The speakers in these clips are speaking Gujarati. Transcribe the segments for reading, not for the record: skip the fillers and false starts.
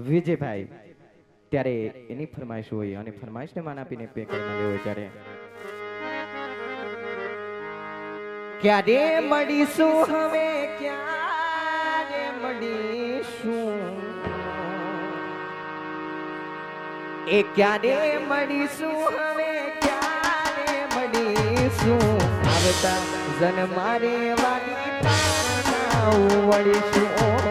વિજયભાઈ ત્યારે એની ફરમાઈશ હોય અને ફરમાઈશને માન આપીને પે કરીને લેવો ત્યારે ક્યારે મળીશું હવે ક્યારે મળીશું એ ક્યારે મળીશું હવે ક્યારે મળીશું આવતા જન્મારે વાલી પાછા વળીશું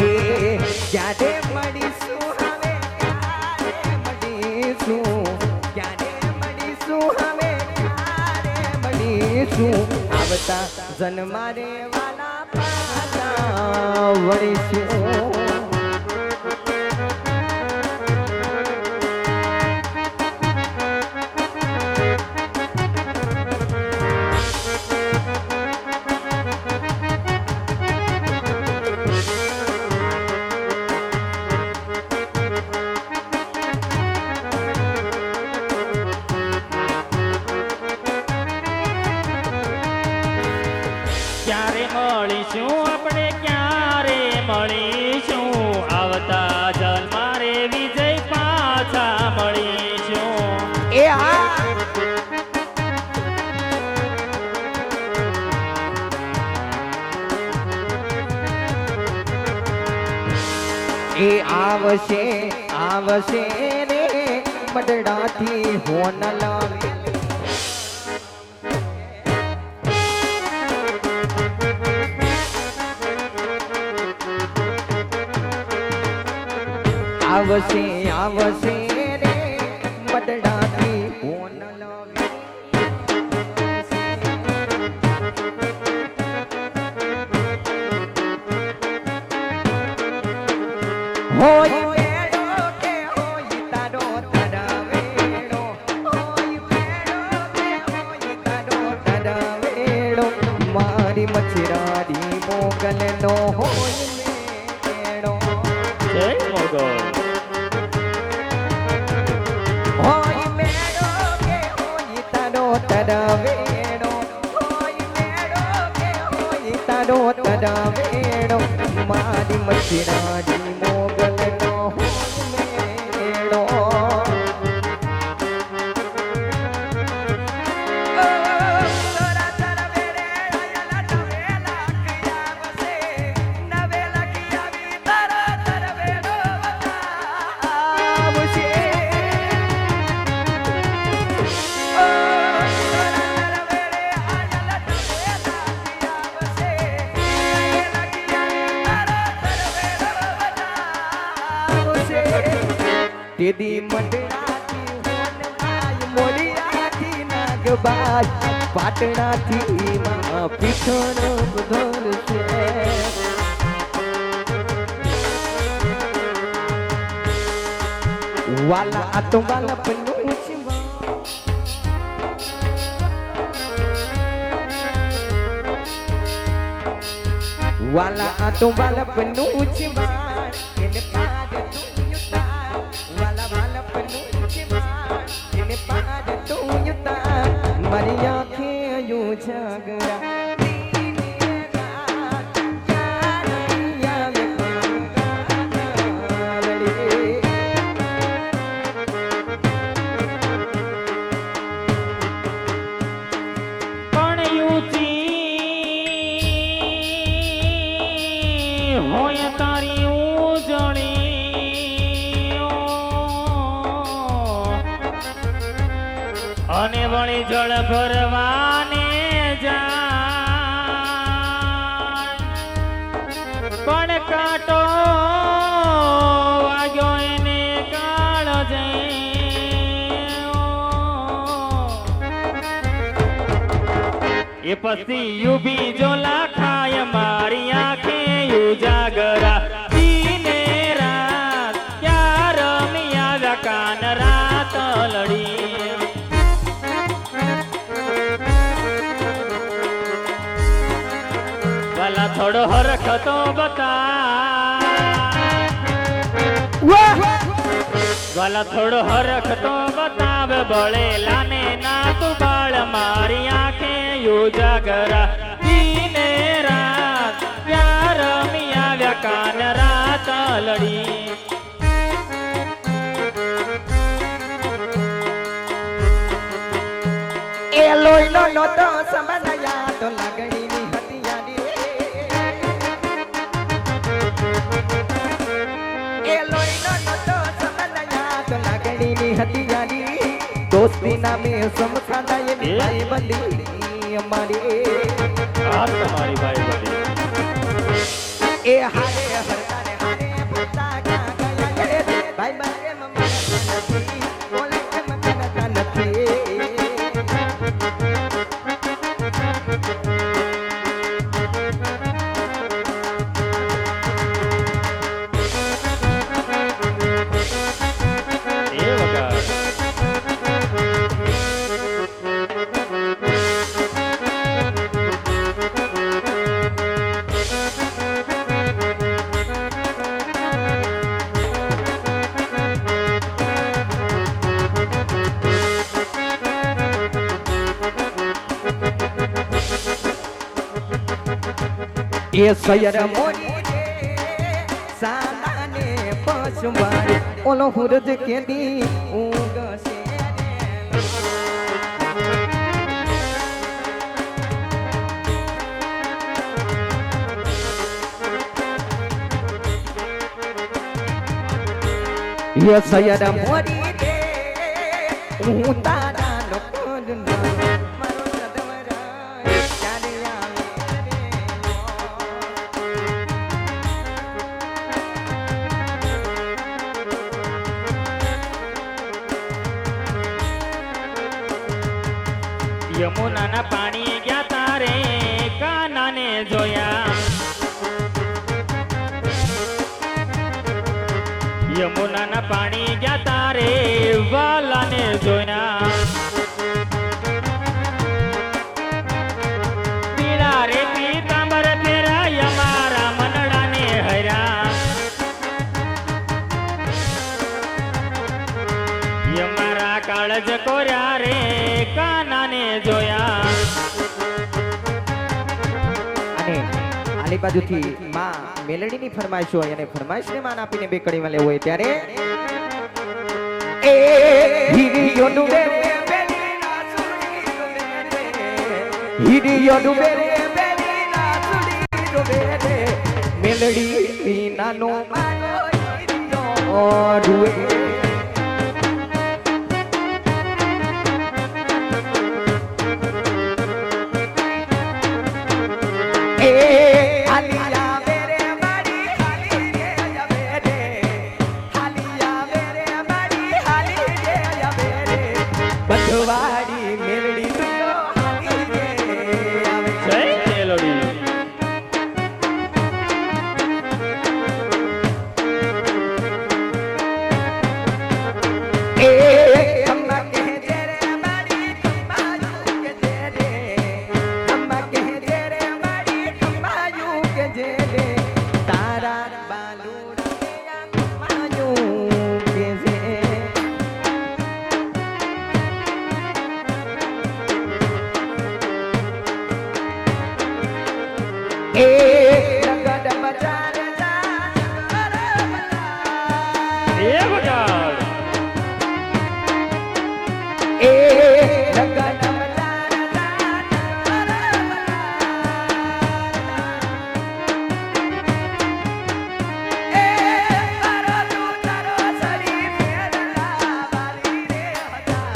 ક્યારે મળીશું હવે ક્યારે મળીશું ક્યારે મળીશું હવે ક્યારે મળીશું આવતા જન્મારે વાલા પાછા વળીશું ક્યારે મળીશું આપણે ક્યારે મળીશું આવતા જન્મારે વિજય પાછા મળીશું એ આવશે આવશે રે બદડાથી હોન લાવે આવશે આવશે રે બદડાથી હોન લાવે હોય મેળો કે હોય તારો તરવેડો હોય મેળો કે હોય તારો તરવેડો મારી મચરાડી મોગલ નો હોય મેળો જય મોગલ હોય મેળો કે હોય તારો તરવેડો હોય મેળો કે હોય તારો તરવેડો મારી મચરાડી મોગલ નો હોય મેળો તેદી મંડળાથી હોનવાય મોરિયાથી નાગબાજ પાટણાથી માં પીઠણ ધરશે વાલા આ તો વાલા પન્નું વાલા આ તો વાલા પન્નું એને પાદ તું યુતા વાલા વાલા પન્નું એને પાદ તું યુતા મારી આંખે યુ જાગરા હોય તારી ઉજળી અને વળી જળ ભરવાને જાય પણ કાંટો વાગ્યો એને કાળ એ પછી યુબી જો લાખાય મારી આંખે ઉજાગરા દીને રાત ક્યાં રમ્યા કાન રાત લડી વાલા થોડો હરખ તો બતા વાલા થોડો હરખ તો બતાવ બળેલા ને ના તું બાળ માર ઉજાગરા દીને રાત પ્યાર મિયા કાન રાત લડી એ લોહીનો નહોતો સમજાયા તો લાગણીની હતી યારી એ લોહીનો નહોતો સમજાયા તો લાગણીની હતી યારી દોસ્તી નામે સમખાના એની ભાઈ બંધી અમારી આ તમારી ભાઈ બની એ હારે હરતાને હારે ફરતા ક્યાં ગયા રે ભાઈ બંધે મમ્મા નથી બોલે કે મમ્મા નથી એ વગર એ સયર મોરી રે સાનાને પશુમારે ઓલો હુરજ કેદી ઊંઘશે રે એ સયર મોરી રે હું તારા લોકો મારો સદવરા ક્યારે આવે રે યમુનાના પાણી ગયા તારે કાનાને જોયા યમુનાના પાણી ગયા તારે વાલાને જોયા પીળા રે પીતાંબર ફેરાય મારા મનડાને હર્યા યમારા કાળજ કોર્યા રે કાનાને જોયા અને આલી બાજુથી માં મેલડીની ફરમાઈશ હોય અને ફરમાઈશને માન આપીને બે કડીમાં લેવું હોય ત્યારે એ હીરિયો ડૂબે રે બેની નાસુડી ડૂબે રે હીરિયો ડૂબે રે બેની નાસુડી ડૂબે રે મેલડી વિનાનો માનો હીરિયો ડૂબે વાડી મેલડી તો હાલી રે આવે જય મેલોડી એ અમ્મા કહે જે રે મારી ખંભાયુ કે જે રે અમ્મા કહે જે રે મારી ખંભાયુ કે જે રે તારા બાલુડા ખંભાયુ કે જે એ રગડ બજાર એ વગર એ રગડ બજાર એ તારો તું તારો સરી ફેરલા વાલી રે હતા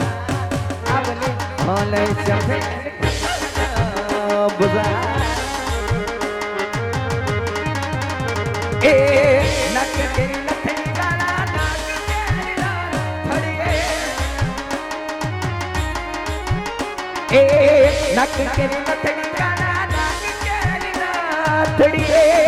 આપને હોલે સફે બજાર એ નક કે નથઈ ગાલા નાક કે થડીએ એ નક કે નથઈ ગાલા નાક કે થડીએ